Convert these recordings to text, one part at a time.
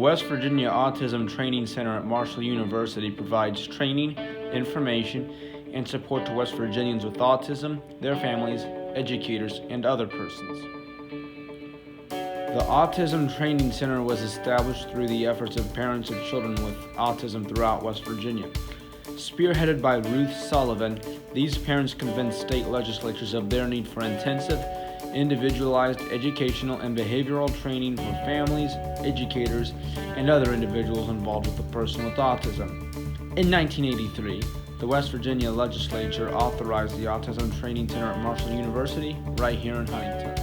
West Virginia Autism Training Center at Marshall University provides training, information, and support to West Virginians with autism, their families, educators, and other persons. The Autism Training Center was established through the efforts of parents of children with autism throughout West Virginia. Spearheaded by Ruth Sullivan, these parents convinced state legislatures of their need for intensive, individualized educational and behavioral training for families, educators, and other individuals involved with a person with autism. In 1983, the West Virginia legislature authorized the Autism Training Center at Marshall University, right here in Huntington.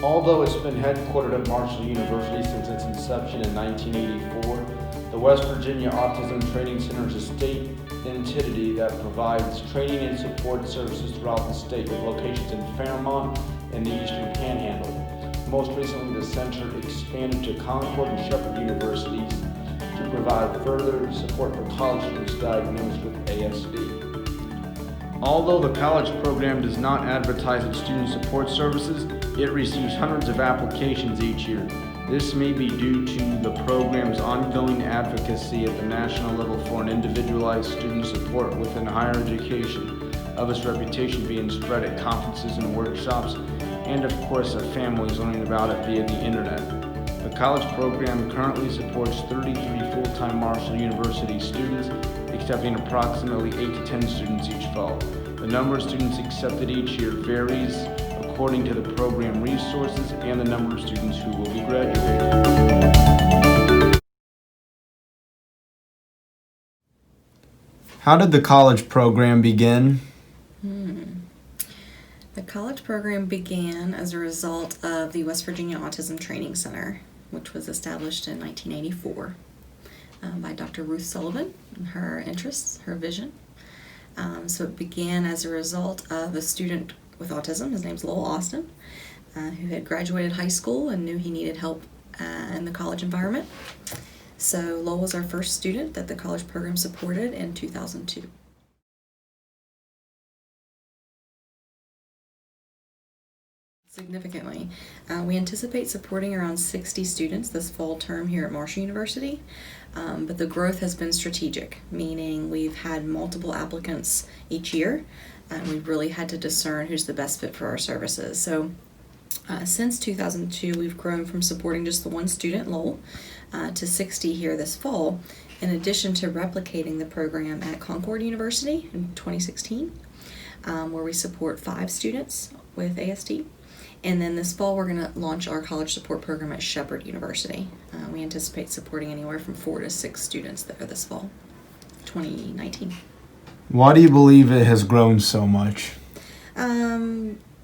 Although it's been headquartered at Marshall University since its inception in 1984, the West Virginia Autism Training Center is a state entity that provides training and support services throughout the state with locations in Fairmont and the Eastern Panhandle. Most recently, the center expanded to Concord and Shepherd universities to provide further support for college students diagnosed with ASD. Although the college program does not advertise its student support services, it receives hundreds of applications each year. This may be due to the program's ongoing advocacy at the national level for an individualized student support within higher education, of its reputation being spread at conferences and workshops, and of course of families learning about it via the internet. The college program currently supports 33 full-time Marshall University students, accepting approximately 8 to 10 students each fall. The number of students accepted each year varies according to the program resources and the number of students who will be graduating. How did the college program begin? The college program began as a result of the West Virginia Autism Training Center, which was established in 1984 by Dr. Ruth Sullivan and her interests, her vision. So it began as a result of a student with autism. His name's Lowell Austin, who had graduated high school and knew he needed help in the college environment. So Lowell was our first student that the college program supported in 2002. Significantly. We anticipate supporting around 60 students this fall term here at Marshall University, but the growth has been strategic, meaning we've had multiple applicants each year, and we've really had to discern who's the best fit for our services. So since 2002, we've grown from supporting just the one student, Lowell, to 60 here this fall, in addition to replicating the program at Concord University in 2016, where we support 5 students with ASD. And then this fall, we're going to launch our college support program at Shepherd University. We anticipate supporting anywhere from 4 to 6 students there this fall, 2019. Why do you believe it has grown so much?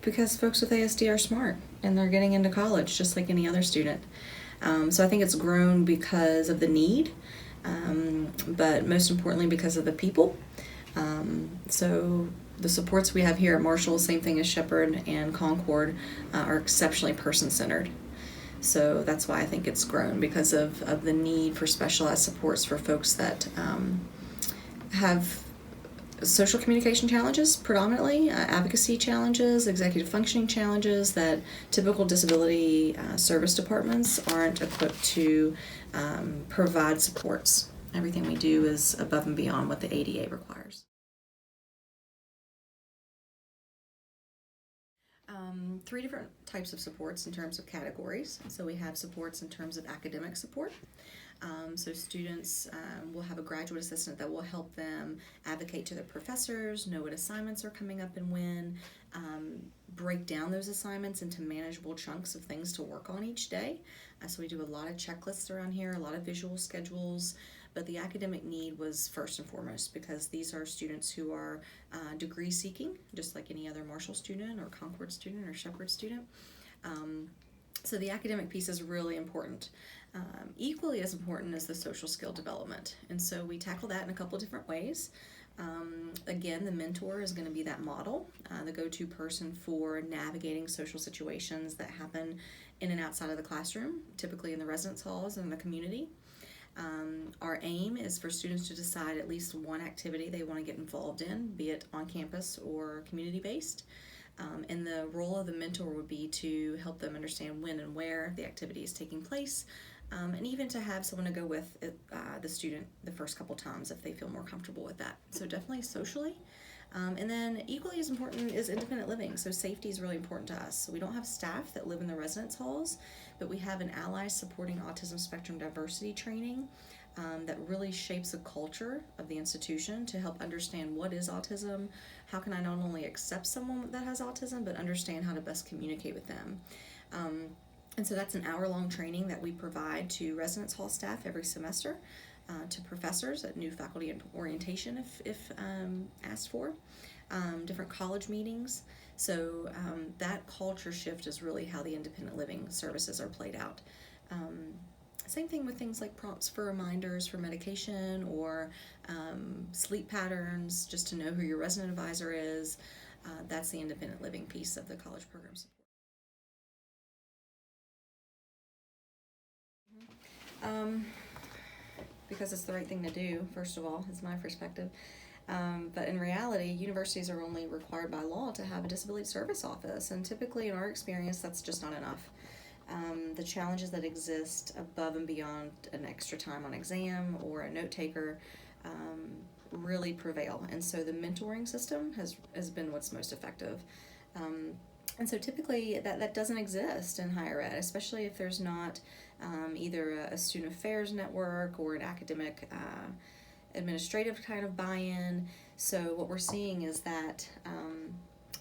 Because folks with ASD are smart and they're getting into college just like any other student. So I think it's grown because of the need, but most importantly because of the people. So the supports we have here at Marshall, same thing as Shepherd and Concord, are exceptionally person-centered. So that's why I think it's grown, because of the need for specialized supports for folks that have social communication challenges predominantly, advocacy challenges, executive functioning challenges that typical disability service departments aren't equipped to provide supports. Everything we do is above and beyond what the ADA requires. 3 different types of supports in terms of categories. So we have supports in terms of academic support. So students will have a graduate assistant that will help them advocate to their professors, know what assignments are coming up and when, break down those assignments into manageable chunks of things to work on each day. So we do a lot of checklists around here, a lot of visual schedules, but the academic need was first and foremost because these are students who are degree seeking, just like any other Marshall student or Concord student or Shepherd student. So the academic piece is really important. Equally as important is the social skill development. And so we tackle that in a couple different ways. Again, the mentor is going to be that model, the go-to person for navigating social situations that happen in and outside of the classroom, typically in the residence halls and the community. Our aim is for students to decide at least one activity they want to get involved in, be it on campus or community-based. And the role of the mentor would be to help them understand when and where the activity is taking place, and even to have someone to go with the student the first couple times if they feel more comfortable with that. So definitely socially. And then equally as important is independent living. So safety is really important to us. So we don't have staff that live in the residence halls, but we have an Allies Supporting Autism Spectrum Diversity training that really shapes the culture of the institution to help understand what is autism, how can I not only accept someone that has autism, but understand how to best communicate with them. And so that's an hour-long training that we provide to residence hall staff every semester, to professors at new faculty and orientation if asked for, different college meetings. So that culture shift is really how the independent living services are played out. Same thing with things like prompts for reminders for medication or sleep patterns, just to know who your resident advisor is. That's the independent living piece of the college program support. Because it's the right thing to do, first of all, is my perspective. But in reality, universities are only required by law to have a disability service office, and typically in our experience, that's just not enough. The challenges that exist above and beyond an extra time on exam or a note taker really prevail, and so the mentoring system has been what's most effective. And so typically that doesn't exist in higher ed, especially if there's not either a student affairs network or an academic administrative kind of buy-in. So what we're seeing is that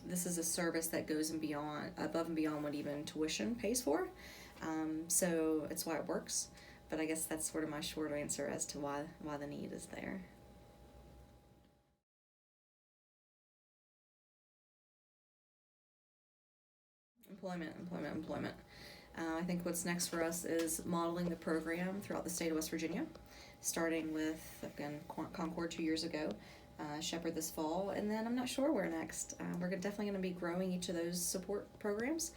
this is a service that goes above and beyond what even tuition pays for. So it's why it works. But I guess that's sort of my short answer as to why the need is there. Employment. I think what's next for us is modeling the program throughout the state of West Virginia, starting with, again, Concord 2 years ago, Shepherd this fall, and then I'm not sure where next. We're definitely going to be growing each of those support programs.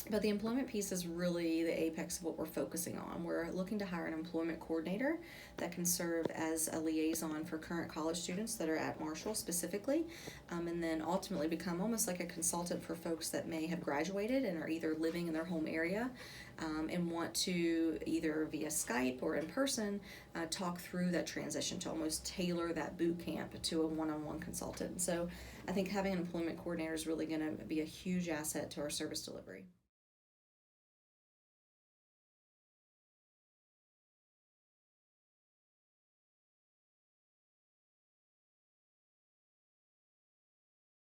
But the employment piece is really the apex of what we're focusing on. We're looking to hire an employment coordinator that can serve as a liaison for current college students that are at Marshall specifically, and then ultimately become almost like a consultant for folks that may have graduated and are either living in their home area and want to either via Skype or in person talk through that transition to almost tailor that boot camp to a one-on-one consultant. So I think having an employment coordinator is really going to be a huge asset to our service delivery.